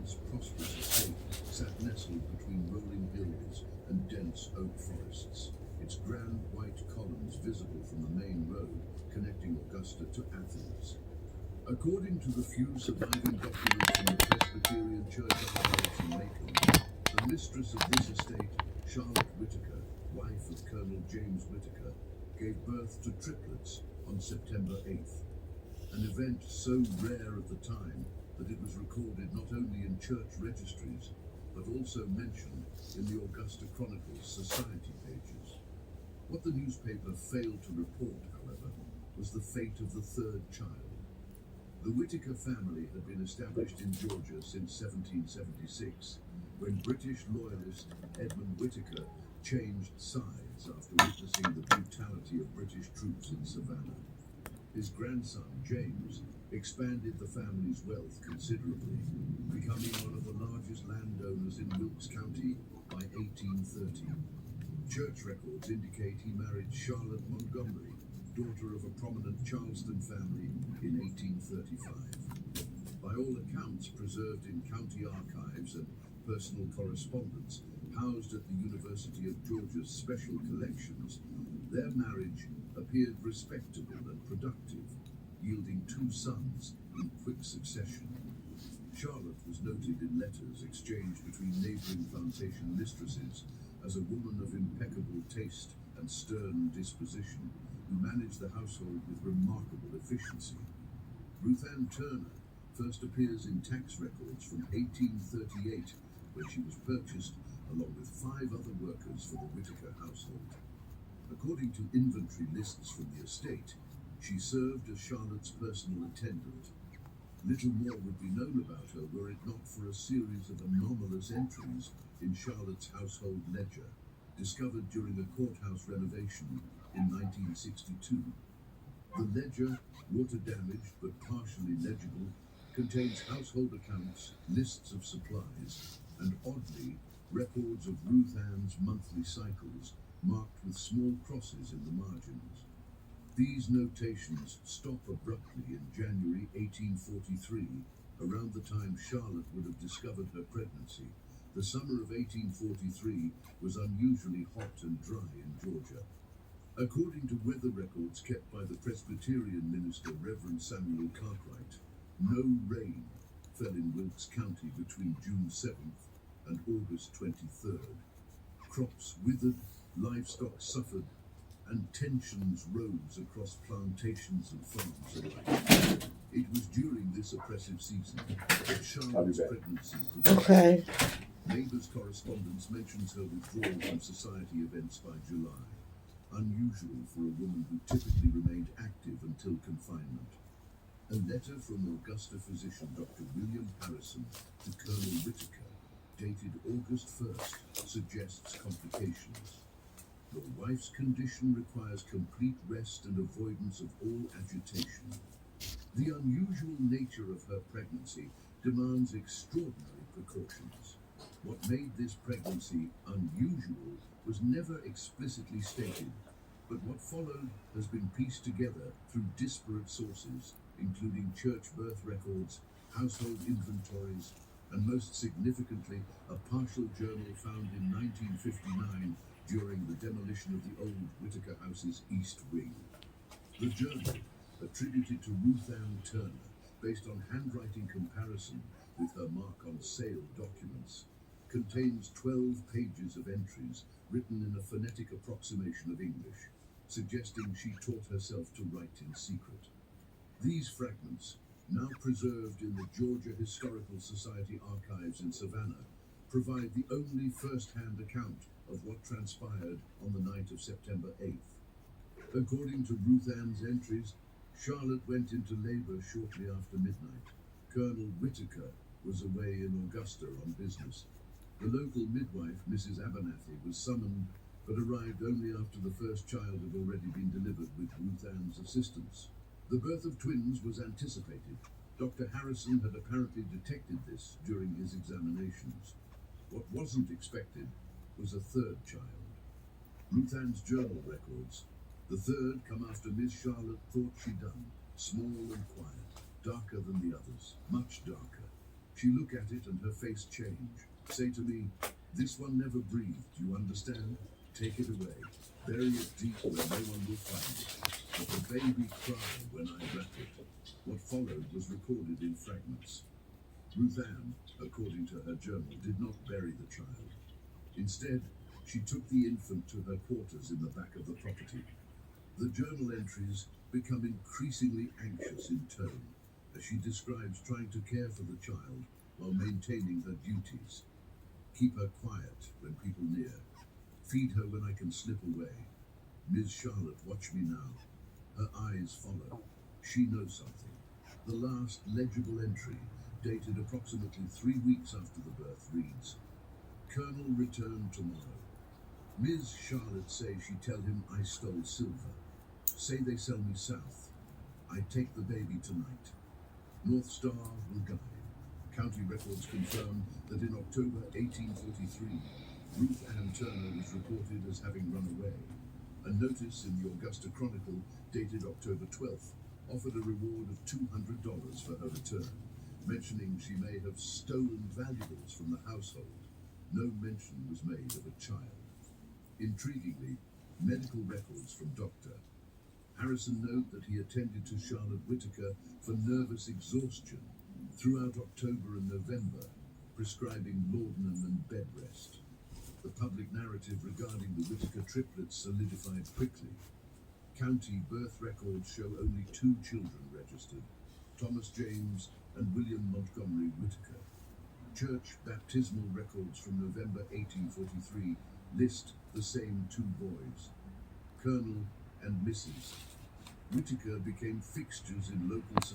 once prosperous estate sat nestled between rolling hills and dense oak forests, its grand white columns visible from the main road connecting Augusta to Athens. According to the few surviving documents from the Presbyterian Church archives in Macon, the mistress of this estate, Charlotte Whitaker, wife of Colonel James Whitaker, gave birth to triplets on September 8th, an event so rare at the time that it was recorded not only in church registries, but also mentioned in the Augusta Chronicle's society pages. What the newspaper failed to report, however, was the fate of the third child. The Whitaker family had been established in Georgia since 1776, when British loyalist Edmund Whitaker changed sides after witnessing the brutality of British troops in Savannah. His grandson, James, expanded the family's wealth considerably, becoming one of the largest landowners in Wilkes County by 1830. Church records indicate he married Charlotte Montgomery, daughter of a prominent Charleston family, in 1835. By all accounts preserved in county archives and personal correspondence housed at the University of Georgia's special collections, their marriage appeared respectable and productive, yielding 2 sons in quick succession. Charlotte was noted in letters exchanged between neighboring plantation mistresses as a woman of impeccable taste and stern disposition, who managed the household with remarkable efficiency. Ruth Ann Turner first appears in tax records from 1838, where she was purchased along with 5 other workers for the Whitaker household. According to inventory lists from the estate, she served as Charlotte's personal attendant. Little more would be known about her were it not for a series of anomalous entries in Charlotte's household ledger, discovered during a courthouse renovation in 1962. The ledger, water-damaged but partially legible, contains household accounts, lists of supplies, and oddly, records of Ruth Ann's monthly cycles marked with small crosses in the margins. These notations stop abruptly in January 1843, around the time Charlotte would have discovered her pregnancy. The summer of 1843 was unusually hot and dry in Georgia. According to weather records kept by the Presbyterian minister Reverend Samuel Cartwright, no rain fell in Wilkes County between June 7th and August 23rd. Crops withered, livestock suffered, and tensions rose across plantations and farms alike. It was during this oppressive season that Charlotte's pregnancy prevailed. Neighbors' correspondence mentions her withdrawal from society events by July, unusual for a woman who typically remained active until confinement. A letter from Augusta physician Dr. William Harrison to Colonel Whitaker, dated August 1st, suggests complications. Your wife's condition requires complete rest and avoidance of all agitation. The unusual nature of her pregnancy demands extraordinary precautions. What made this pregnancy unusual was never explicitly stated, but what followed has been pieced together through disparate sources, including church birth records, household inventories, and most significantly, a partial journal found in 1959 during the demolition of the old Whitaker House's East Wing. The journal, attributed to Ruth Ann Turner, based on handwriting comparison with her mark on sale documents, contains 12 pages of entries written in a phonetic approximation of English, suggesting she taught herself to write in secret. These fragments, now preserved in the Georgia Historical Society archives in Savannah, provide the only first-hand account of what transpired on the night of September 8th. According to Ruth Ann's entries, Charlotte went into labor shortly after midnight. Colonel Whitaker was away in Augusta on business. The local midwife, Mrs. Abernathy, was summoned, but arrived only after the first child had already been delivered with Ruth Ann's assistance. The birth of twins was anticipated. Dr. Harrison had apparently detected this during his examinations. What wasn't expected was a third child. Ruth Ann's journal records, the third come after Miss Charlotte thought she done, small and quiet, darker than the others, much darker. She look at it and her face change. Say to me, "This one never breathed, you understand? Take it away. Bury it deep where no one will find it." But the baby cried when I wrapped it. What followed was recorded in fragments. Ruth Ann, according to her journal, did not bury the child. Instead, she took the infant to her quarters in the back of the property. The journal entries become increasingly anxious in tone as she describes trying to care for the child while maintaining her duties. Keep her quiet when people near. Feed her when I can slip away. Ms. Charlotte, watch me now. Her eyes follow. She knows something. The last legible entry, dated approximately 3 weeks after the birth, reads, "Colonel returned tomorrow. Ms. Charlotte say she tell him I stole silver. Say they sell me south. I take the baby tonight. North Star will guide." County records confirm that in October 1843, Ruth Ann Turner was reported as having run away. A notice in the Augusta Chronicle, dated October 12th, offered a reward of $200 for her return, mentioning she may have stolen valuables from the household. No mention was made of a child. Intriguingly, medical records from Dr. Harrison note that he attended to Charlotte Whitaker for nervous exhaustion throughout October and November, prescribing laudanum and bed rest. The public narrative regarding the Whitaker triplets solidified quickly. County birth records show only 2 children registered, Thomas James and William Montgomery Whitaker. Church baptismal records from November 1843 list the same 2 boys. Colonel and Mrs. Whitaker became fixtures in local society.